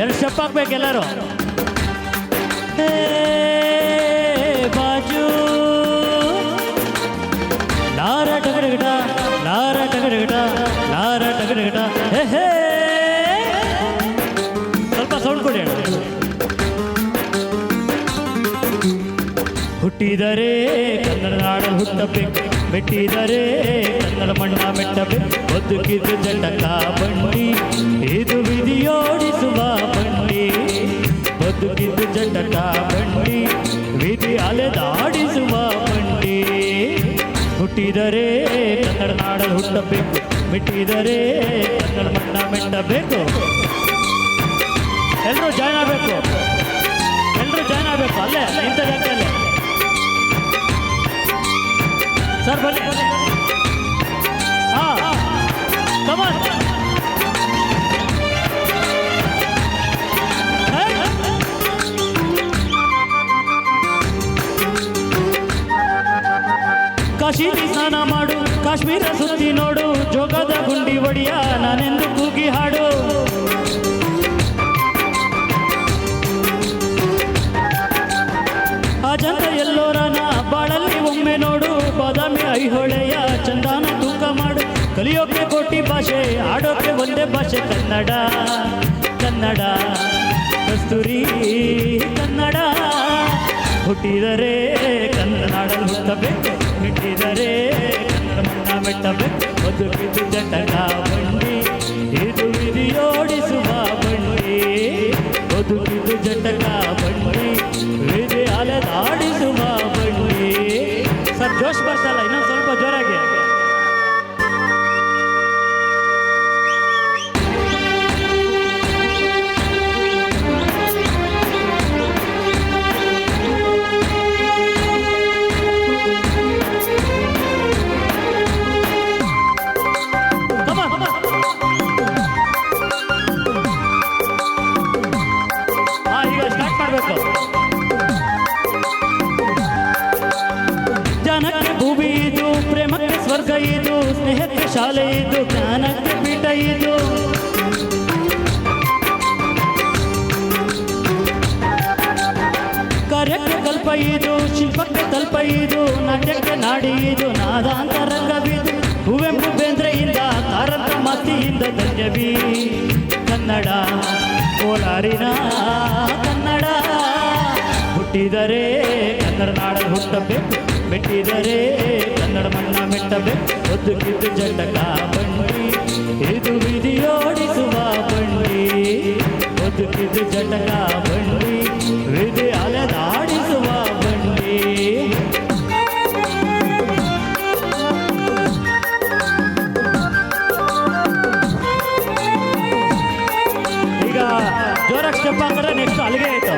ಎರಡು ಸ್ಟೆಪ್ ಹಾಕ್ಬೇಕು ಎಲ್ಲರೂ. ಬಾಜು ಲಾರ ಟಗರಗಟ ಲಾರ ಟಗರಗಟ ಲಾರ ಟಗರಗಟ ಹೇ ಸ್ವಲ್ಪ ಸೌಂಡ್ ಕೊಡಿ. ಹುಟ್ಟಿದರೆ ಕನ್ನಡ ನಾಡಲ್ಲಿ ಹುಟ್ಟಬೇಕು, ಮೆಟ್ಟಿದರೆ ಕನ್ನಡ ಮಣ್ಣ ಮೆಟ್ಟಬೇಕು. ಬದುಕಿದು ಜಟಕ ಬಂಡಿ, ಇದು ವಿಧಿಯೋಡಿಸುವ ಬಂಡಿ. ಬದುಕಿದು ಜಟಕ ಬಂಡಿ, ವಿಧಿ ಅಲೆದಾಡಿಸುವ ಬಂಡಿ. ಹುಟ್ಟಿದರೆ ಕನ್ನಡ ನಾಡಲ್ಲಿ ಹುಟ್ಟಬೇಕು, ಮೆಟ್ಟಿದರೆ ಕನ್ನಡ ಮಣ್ಣ ಮೆಟ್ಟಬೇಕು. ಎಲ್ಲರೂ ಜಾಯ್ನ್ ಆಗಬೇಕು, ಎಲ್ಲರೂ ಜಾಯ್ನ್ ಆಗಬೇಕು. ಅಲ್ಲೇ ಇಂಥ ಜಾಗದಲ್ಲೇ ಸರ್ ಬನ್ನಿ. ಹಾಂ ಕಮಾನ್. ಕಾಶಿಲಿ ಸ್ನಾನ ಮಾಡು, ಕಾಶ್ಮೀರ ಸುತ್ತಿ ನೋಡು, ಜೋಗದ ಗುಂಡಿ ಒಡಿಯ ನಾನೆಂದು ಕೂಗಿ ಹಾಡು. ಅಜಂತ ಎಲ್ಲೋರನ ಬಾಳಲ್ಲಿ ಒಮ್ಮೆ ನೋಡು, ಬಾದಾಮಿ ಐಹೊಳೆಯ ಚಂದಾನ ತೂಕ ಮಾಡು. ಕಲಿಯೋಕೆ ಕೋಟಿ ಭಾಷೆ, ಆಡೋಕೆ ಒಂದೇ ಭಾಷೆ ಕನ್ನಡ. ಕನ್ನಡ ಕಸ್ತೂರಿ ಕನ್ನಡ. ಹುಟ್ಟಿದರೆ ಕನ್ನಡ ನಾಡಲ್ಲಿ ಹುಟ್ಟಬೇಕು, ಮೆಟ್ಟಿದರೆ ಕನ್ನಡ ಮಣ್ಣ ಮೆಟ್ಟಬೇಕು. ಬದುಕಿದು ಜಟಕ ಬಂಡಿ, ಇದು ವಿಧಿಯೋಡಿಸುವ ಬಂಡಿ. ಬದುಕಿದು ಜಟಕ ಬಂಡಿ, ವಿಧಿ ಅಲೆದಾಡಿಸುವ ಬಂಡಿ. ಸರ್ ಜೋಶ್ ಬರ್ತಲ್ಲ, ಇನ್ನೊಂದು ಸ್ವಲ್ಪ ಜೋರಾಗಿ. ಜನಕ್ಕೆ ಭೂಮಿ ಇದು, ಪ್ರೇಮಕ್ಕೆ ಸ್ವರ್ಗ ಇದು, ಸ್ನೇಹಕ್ಕೆ ಶಾಲೆ ಇದು, ಜ್ಞಾನಕ್ಕೆ ಪೀಠ ಇದು. ಕಾರ್ಯಕ್ಕೆ ಕಲ್ಪ ಇದು, ಶಿಲ್ಪಕ್ಕೆ ತಲ್ಪ ಇದು, ನಾಟ್ಯಕ್ಕೆ ನಾಡಿ ಇದು, ನಾದಾಂತ ರಂಗವಿದು. ಕುವೆಂಪು ಬೇಂದ್ರೆಯಿಂದ, ಕಾರಂತ ಮಾತಿಯಿಂದ ಧನ್ಯವಿ ಕನ್ನಡ, ಕೋಲಾರಿನ ಕನ್ನಡ. ಹುಟ್ಟಿದರೆ ಕನ್ನಡ ನಾಡಲ್ಲಿ ಹುಟ್ಟಬೇಕು, ಮೆಟ್ಟಿದರೆ ಕನ್ನಡ ಮಣ್ಣ ಮೆಟ್ಟಬೇಕು. ಬದುಕಿದು ಜಟಕ ಬಂಡಿ, ಇದು ವಿಧಿಯೋಡಿಸುವ ಬಂಡಿ. ಬದುಕಿದು ಜಟಕ ಬಂಡಿ, ವಿಧಿ ಅಲೆದಾಡಿಸುವ ಬಂಡಿ. ಈಗ ಜೋರಾಗಿ ಸ್ಟೆಪ್ ಹಾಕಿದ್ರೆ ನೆಕ್ಸ್ಟ್ ಅಲ್ಲಿಗೆ ಆಯ್ತು.